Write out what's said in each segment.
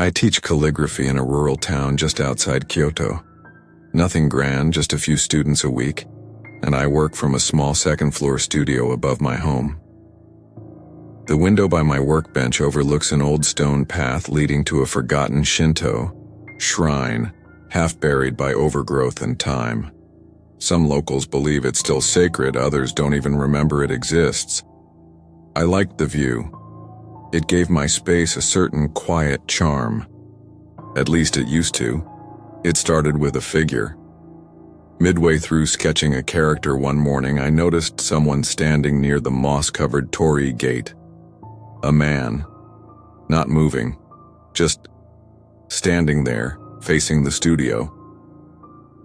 I teach calligraphy in a rural town just outside Kyoto. Nothing grand, just a few students a week, and I work from a small second-floor studio above my home. The window by my workbench overlooks an old stone path leading to a forgotten Shinto shrine, half buried by overgrowth and time. Some locals believe it's still sacred, others don't even remember it exists. I liked the view. It gave my space a certain quiet charm. At least it used to. It started with a figure. Midway through sketching a character one morning, I noticed someone standing near the moss-covered torii gate. A man. Not moving. Just standing there, facing the studio.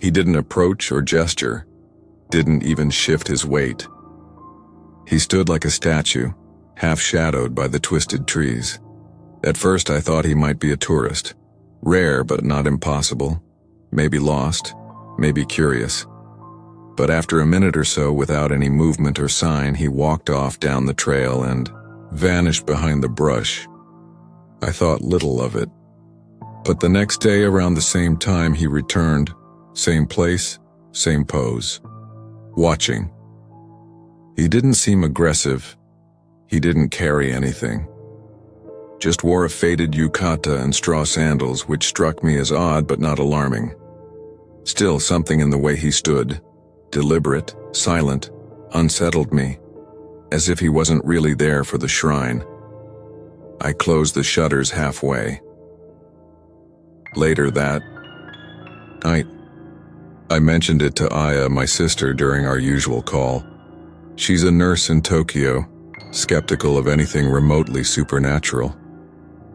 He didn't approach or gesture. Didn't even shift his weight. He stood like a statue, half shadowed by the twisted trees. At first I thought he might be a tourist. Rare but not impossible. Maybe lost, maybe curious. But after a minute or so, without any movement or sign, he walked off down the trail and vanished behind the brush. I thought little of it. But the next day around the same time he returned, same place, same pose. Watching. He didn't seem aggressive. He didn't carry anything. Just wore a faded yukata and straw sandals, which struck me as odd but not alarming. Still, something in the way he stood, deliberate, silent, unsettled me, as if he wasn't really there for the shrine. I closed the shutters halfway. Later that night, I mentioned it to Aya, my sister, during our usual call. She's a nurse in Tokyo, skeptical of anything remotely supernatural.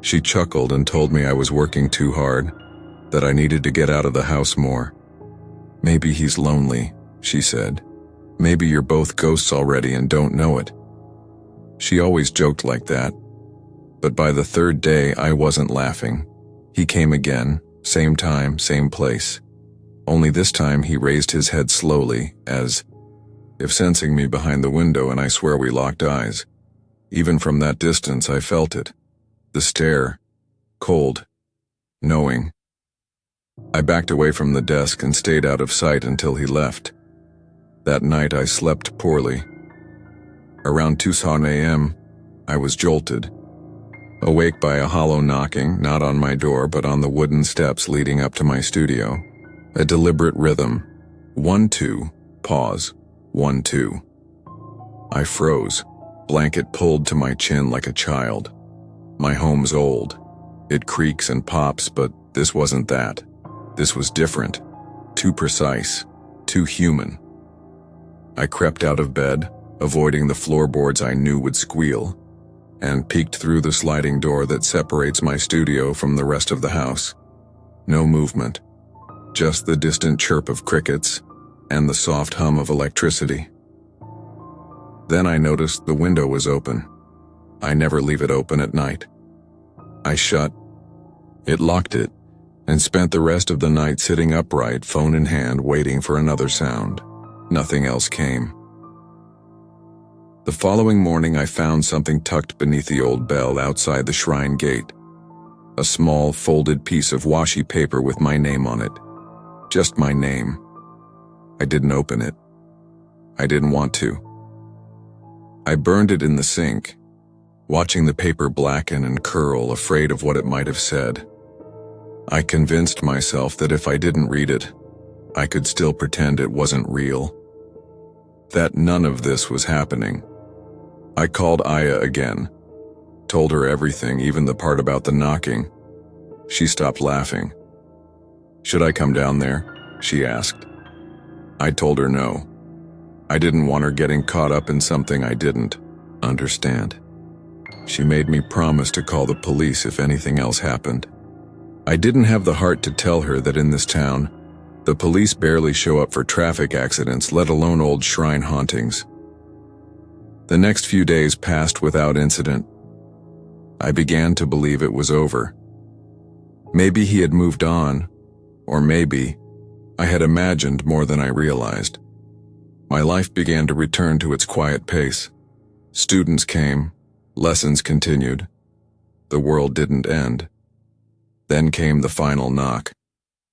She chuckled and told me I was working too hard, that I needed to get out of the house more. Maybe he's lonely, she said. Maybe you're both ghosts already and don't know it. She always joked like that. But by the third day, I wasn't laughing. He came again, same time, same place. Only this time he raised his head slowly, as if sensing me behind the window, and I swear we locked eyes. Even from that distance, I felt it. The stare. Cold. Knowing. I backed away from the desk and stayed out of sight until he left. That night I slept poorly. Around 2 a.m., I was jolted. Awake by a hollow knocking, not on my door but on the wooden steps leading up to my studio. A deliberate rhythm. 1, 2, pause. 1, 2. I froze, blanket pulled to my chin like a child. My home's old. It creaks and pops, but this wasn't that. This was different. Too precise. Too human. I crept out of bed, avoiding the floorboards I knew would squeal, and peeked through the sliding door that separates my studio from the rest of the house. No movement. Just the distant chirp of crickets and the soft hum of electricity. Then I noticed the window was open. I never leave it open at night. I shut it, locked it, and spent the rest of the night sitting upright, phone in hand, waiting for another sound. Nothing else came. The following morning I found something tucked beneath the old bell outside the shrine gate. A small folded piece of washi paper with my name on it. Just my name. I didn't open it. I didn't want to. I burned it in the sink, watching the paper blacken and curl, afraid of what it might have said. I convinced myself that if I didn't read it, I could still pretend it wasn't real. That none of this was happening. I called Aya again, told her everything, even the part about the knocking. She stopped laughing. Should I come down there? She asked. I told her no. I didn't want her getting caught up in something I didn't understand. She made me promise to call the police if anything else happened. I didn't have the heart to tell her that in this town, the police barely show up for traffic accidents, let alone old shrine hauntings. The next few days passed without incident. I began to believe it was over. Maybe he had moved on, or maybe I had imagined more than I realized. My life began to return to its quiet pace. Students came, lessons continued. The world didn't end. Then came the final knock.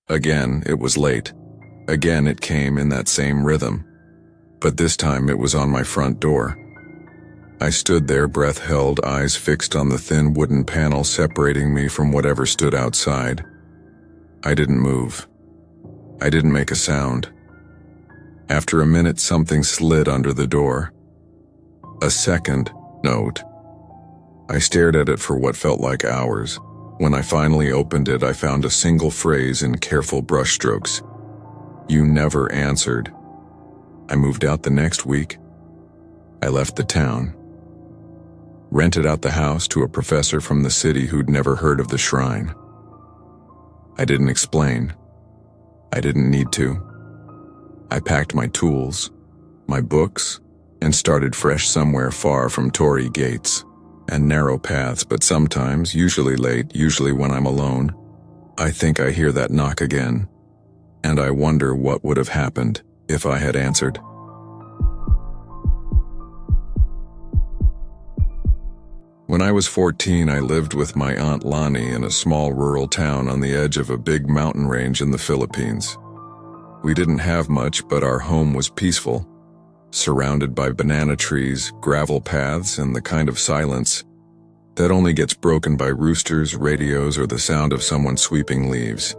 Again, it was late. Again, it came in that same rhythm. But this time it was on my front door. I stood there, breath held, eyes fixed on the thin wooden panel separating me from whatever stood outside. I didn't move. I didn't make a sound. After a minute, something slid under the door. A second note. I stared at it for what felt like hours. When I finally opened it, I found a single phrase in careful brushstrokes. You never answered. I moved out the next week. I left the town. Rented out the house to a professor from the city who'd never heard of the shrine. I didn't explain. I didn't need to. I packed my tools, my books, and started fresh somewhere far from Torii gates and narrow paths, but sometimes, usually late, usually when I'm alone, I think I hear that knock again, and I wonder what would have happened if I had answered. When I was 14, I lived with my Aunt Lonnie in a small rural town on the edge of a big mountain range in the Philippines. We didn't have much, but our home was peaceful, surrounded by banana trees, gravel paths, and the kind of silence that only gets broken by roosters, radios, or the sound of someone sweeping leaves.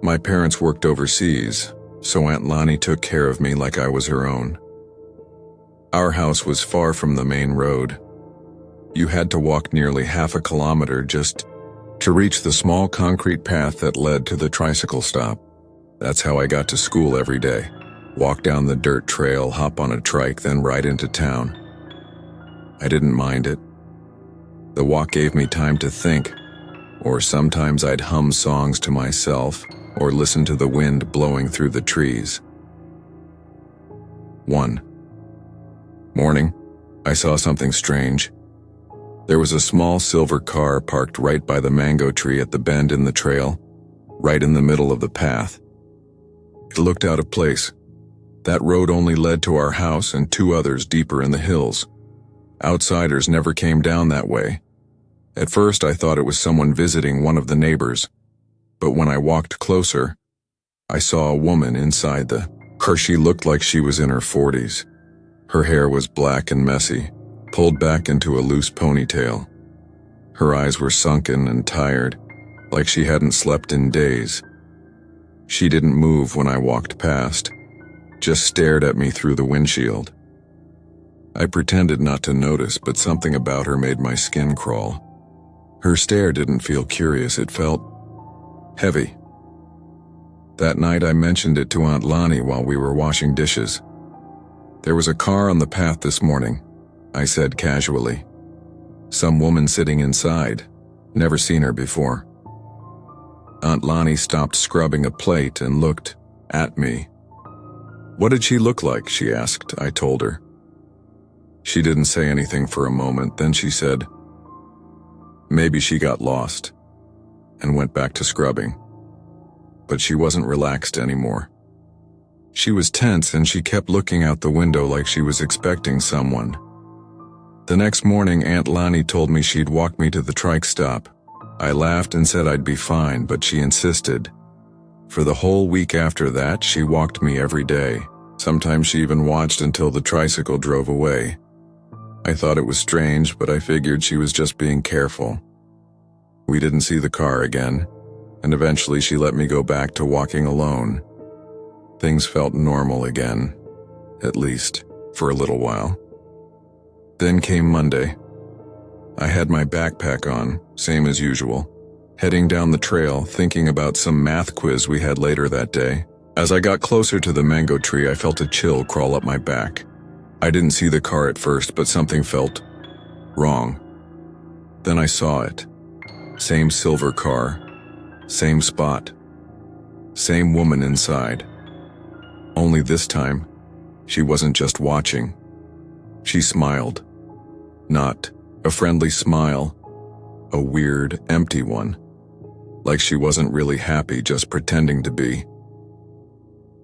My parents worked overseas, so Aunt Lonnie took care of me like I was her own. Our house was far from the main road. You had to walk nearly half a kilometer just to reach the small concrete path that led to the tricycle stop. That's how I got to school every day. Walk down the dirt trail, hop on a trike, then ride into town. I didn't mind it. The walk gave me time to think, or sometimes I'd hum songs to myself or listen to the wind blowing through the trees. 1 morning, I saw something strange. There was a small silver car parked right by the mango tree at the bend in the trail, right in the middle of the path. It looked out of place. That road only led to our house and 2 others deeper in the hills. Outsiders never came down that way. At first, I thought it was someone visiting one of the neighbors, but when I walked closer, I saw a woman inside the car. She looked like she was in her 40s. Her hair was black and messy, pulled back into a loose ponytail. Her eyes were sunken and tired, like she hadn't slept in days. She didn't move when I walked past, just stared at me through the windshield. I pretended not to notice, but something about her made my skin crawl. Her stare didn't feel curious, it felt heavy. That night I mentioned it to Aunt Lonnie while we were washing dishes. There was a car on the path this morning, I said casually. Some woman sitting inside. Never seen her before. Aunt Lonnie stopped scrubbing a plate and looked at me. What did she look like? She asked. I told her. She didn't say anything for a moment, then she said, maybe she got lost, and went back to scrubbing. But she wasn't relaxed anymore. She was tense and she kept looking out the window like she was expecting someone. The next morning, Aunt Lonnie told me she'd walk me to the trike stop. I laughed and said I'd be fine, but she insisted. For the whole week after that, she walked me every day. Sometimes she even watched until the tricycle drove away. I thought it was strange, but I figured she was just being careful. We didn't see the car again, and eventually she let me go back to walking alone. Things felt normal again, at least for a little while. Then came Monday. I had my backpack on, same as usual, heading down the trail, thinking about some math quiz we had later that day. As I got closer to the mango tree, I felt a chill crawl up my back. I didn't see the car at first, but something felt wrong. Then I saw it. Same silver car, same spot, same woman inside. Only this time, she wasn't just watching. She smiled. Not a friendly smile, a weird, empty one. Like she wasn't really happy, just pretending to be.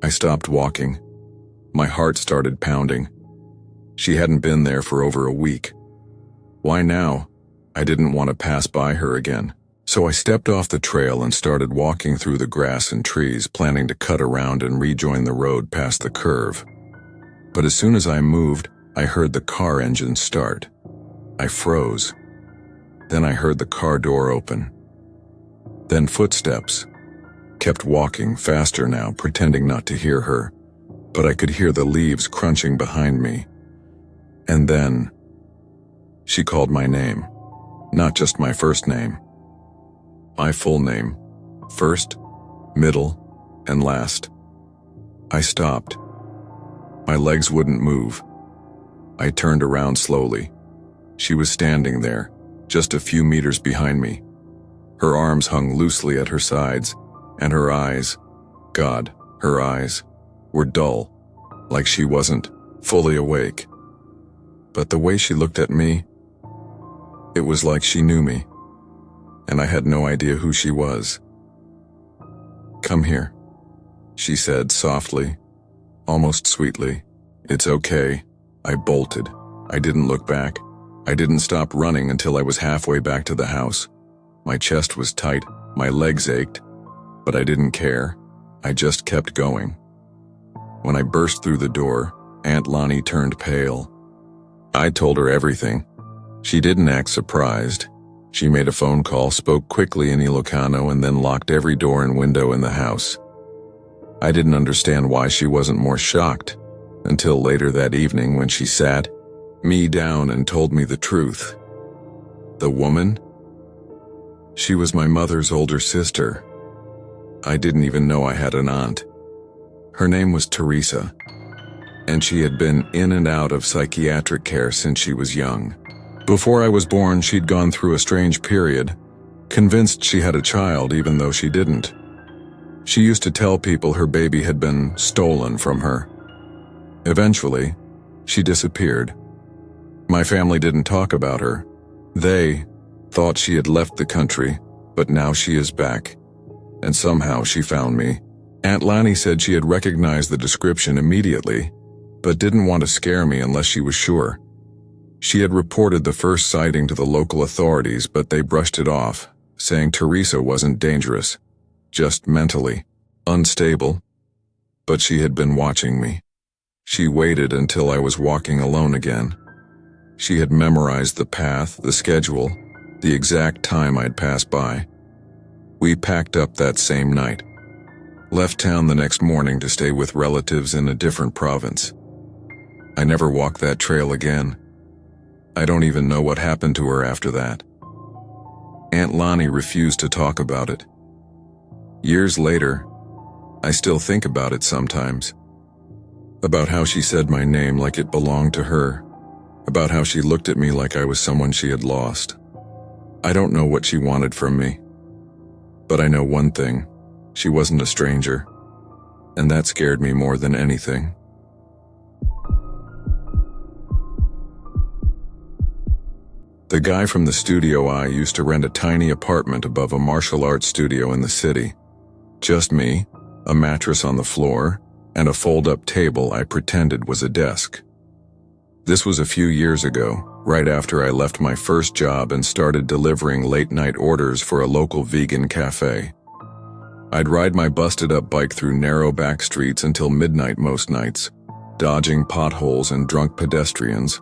I stopped walking. My heart started pounding. She hadn't been there for over a week. Why now? I didn't want to pass by her again, So I stepped off the trail and started walking through the grass and trees, planning to cut around and rejoin the road past the curve. But as soon as I moved, I heard the car engine start. I froze. Then I heard the car door open. Then footsteps. Kept walking faster now, pretending not to hear her, but I could hear the leaves crunching behind me. And then she called my name, not just my first name. My full name, first, middle, and last. I stopped. My legs wouldn't move. I turned around slowly. She was standing there, just a few meters behind me. Her arms hung loosely at her sides, and her eyes, God, her eyes, were dull, like she wasn't fully awake. But the way she looked at me, it was like she knew me, and I had no idea who she was. "Come here," she said softly, almost sweetly. "It's okay." I bolted. I didn't look back. I didn't stop running until I was halfway back to the house. My chest was tight, my legs ached, but I didn't care. I just kept going. When I burst through the door, Aunt Lonnie turned pale. I told her everything. She didn't act surprised. She made a phone call, spoke quickly in Ilocano, and then locked every door and window in the house. I didn't understand why she wasn't more shocked, until later that evening when she sat me down and told me the truth. The woman? She was my mother's older sister. I didn't even know I had an aunt. Her name was Teresa, and she had been in and out of psychiatric care since she was young. Before I was born, she'd gone through a strange period, convinced she had a child even though she didn't. She used to tell people her baby had been stolen from her. Eventually, she disappeared. My family didn't talk about her. They thought she had left the country, but now she is back. And somehow she found me. Aunt Lonnie said she had recognized the description immediately, but didn't want to scare me unless she was sure. She had reported the first sighting to the local authorities, but they brushed it off, saying Teresa wasn't dangerous, just mentally unstable. But she had been watching me. She waited until I was walking alone again. She had memorized the path, the schedule, the exact time I'd pass by. We packed up that same night. Left town the next morning to stay with relatives in a different province. I never walked that trail again. I don't even know what happened to her after that. Aunt Lonnie refused to talk about it. Years later, I still think about it sometimes. About how she said my name like it belonged to her. About how she looked at me like I was someone she had lost. I don't know what she wanted from me. But I know one thing. She wasn't a stranger. And that scared me more than anything. The guy from the studio I used to rent a tiny apartment above a martial arts studio in the city. Just me, a mattress on the floor, and a fold-up table I pretended was a desk. This was a few years ago, right after I left my first job and started delivering late-night orders for a local vegan cafe. I'd ride my busted-up bike through narrow back streets until midnight most nights, dodging potholes and drunk pedestrians.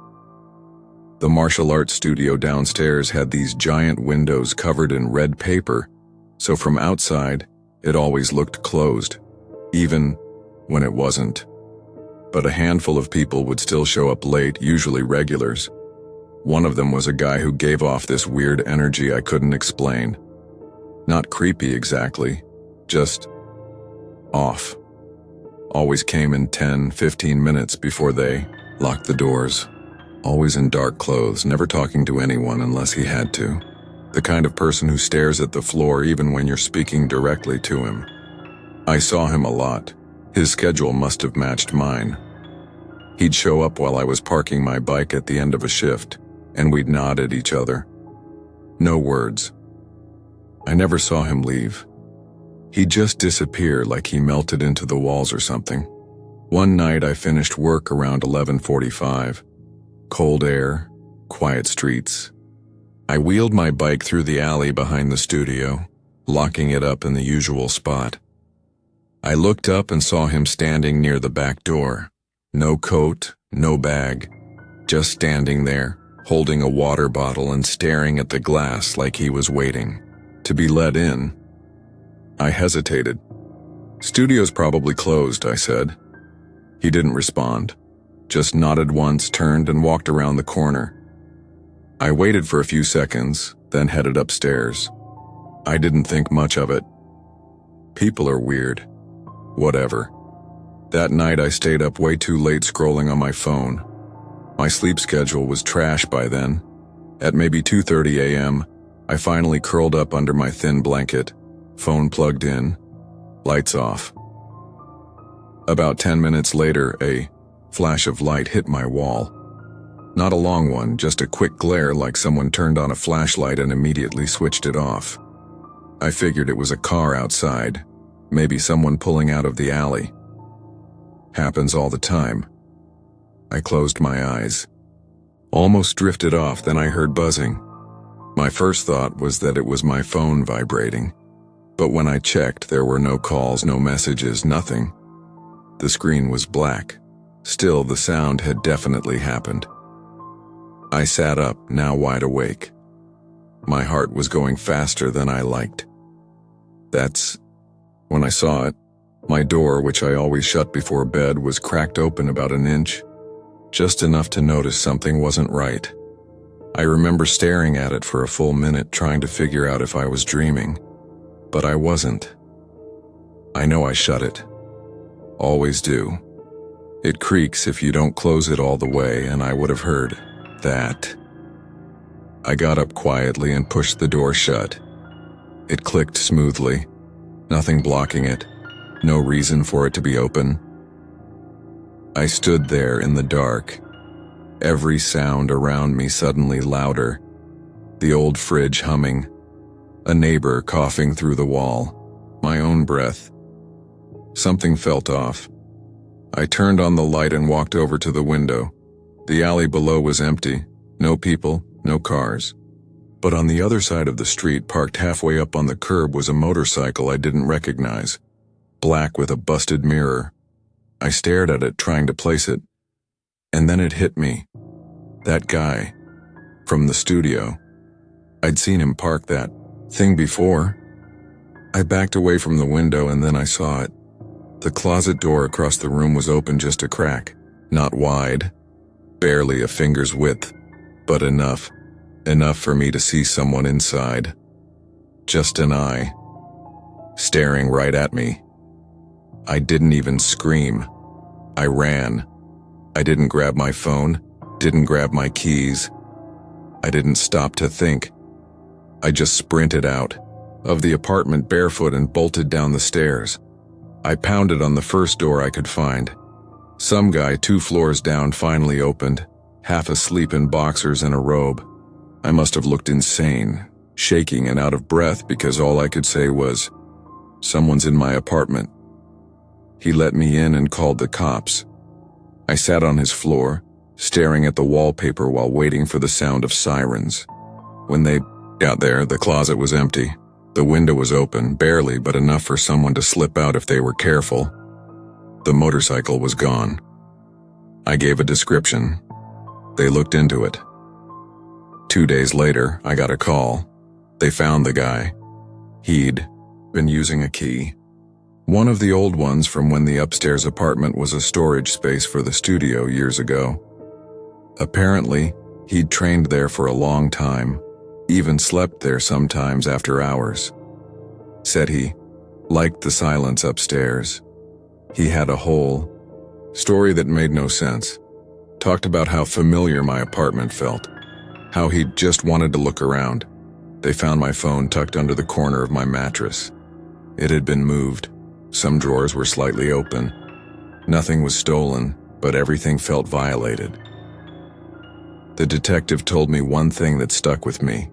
The martial arts studio downstairs had these giant windows covered in red paper, so from outside, it always looked closed, even when it wasn't. But a handful of people would still show up late, usually regulars. One of them was a guy who gave off this weird energy I couldn't explain. Not creepy exactly, just off. Always came in 10-15 minutes before they locked the doors. Always in dark clothes, never talking to anyone unless he had to. The kind of person who stares at the floor even when you're speaking directly to him. I saw him a lot. His schedule must have matched mine. He'd show up while I was parking my bike at the end of a shift, and we'd nod at each other. No words. I never saw him leave. He'd just disappear like he melted into the walls or something. One night I finished work around 11:45. Cold air, quiet streets. I wheeled my bike through the alley behind the studio, locking it up in the usual spot. I looked up and saw him standing near the back door. No coat, no bag, just standing there, holding a water bottle and staring at the glass like he was waiting to be let in. I hesitated. "Studio's probably closed," I said. He didn't respond, just nodded once, turned and walked around the corner. I waited for a few seconds, then headed upstairs. I didn't think much of it. People are weird. Whatever. That night I stayed up way too late scrolling on my phone. My sleep schedule was trash by then. At maybe 2:30 a.m., I finally curled up under my thin blanket, phone plugged in, lights off. About 10 minutes later, a flash of light hit my wall. Not a long one, just a quick glare like someone turned on a flashlight and immediately switched it off. I figured it was a car outside, maybe someone pulling out of the alley. Happens all the time. I closed my eyes. Almost drifted off, then I heard buzzing. My first thought was that it was my phone vibrating. But when I checked, there were no calls, no messages, nothing. The screen was black. Still, the sound had definitely happened. I sat up, now wide awake. My heart was going faster than I liked. That's when I saw it. My door, which I always shut before bed, was cracked open about an inch, just enough to notice something wasn't right. I remember staring at it for a full minute, trying to figure out if I was dreaming, but I wasn't. I know I shut it. Always do. It creaks if you don't close it all the way, and I would have heard that. I got up quietly and pushed the door shut. It clicked smoothly, nothing blocking it, no reason for it to be open. I stood there in the dark, every sound around me suddenly louder, the old fridge humming, a neighbor coughing through the wall, my own breath. Something felt off. I turned on the light and walked over to the window. The alley below was empty, no people, no cars. But on the other side of the street, parked halfway up on the curb, was a motorcycle I didn't recognize, black with a busted mirror. I stared at it, trying to place it, and then it hit me. That guy, from the studio. I'd seen him park that thing before. I backed away from the window and then I saw it. The closet door across the room was open just a crack, not wide, barely a finger's width, but enough for me to see someone inside. Just an eye, staring right at me. I didn't even scream. I ran. I didn't grab my phone, didn't grab my keys. I didn't stop to think. I just sprinted out of the apartment barefoot and bolted down the stairs. I pounded on the first door I could find. Some guy 2 floors down finally opened, half asleep in boxers and a robe. I must have looked insane, shaking and out of breath because all I could say was, "Someone's in my apartment." He let me in and called the cops. I sat on his floor, staring at the wallpaper while waiting for the sound of sirens. When they got there, the closet was empty. The window was open, barely, but enough for someone to slip out if they were careful. The motorcycle was gone. I gave a description. They looked into it. 2 days later, I got a call. They found the guy. He'd been using a key. One of the old ones from when the upstairs apartment was a storage space for the studio years ago. Apparently, he'd trained there for a long time, even slept there sometimes after hours. Said he liked the silence upstairs. He had a whole story that made no sense. Talked about how familiar my apartment felt, how he'd just wanted to look around. They found my phone tucked under the corner of my mattress. It had been moved. Some drawers were slightly open. Nothing was stolen, but everything felt violated. The detective told me one thing that stuck with me.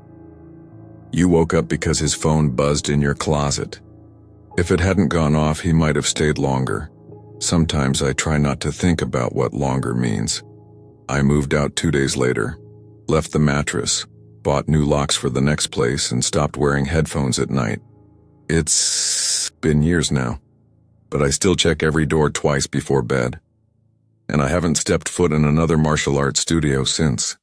"You woke up because his phone buzzed in your closet. If it hadn't gone off, he might have stayed longer." Sometimes I try not to think about what longer means. I moved out 2 days later, left the mattress, bought new locks for the next place, and stopped wearing headphones at night. It's been years now, but I still check every door twice before bed. And I haven't stepped foot in another martial arts studio since.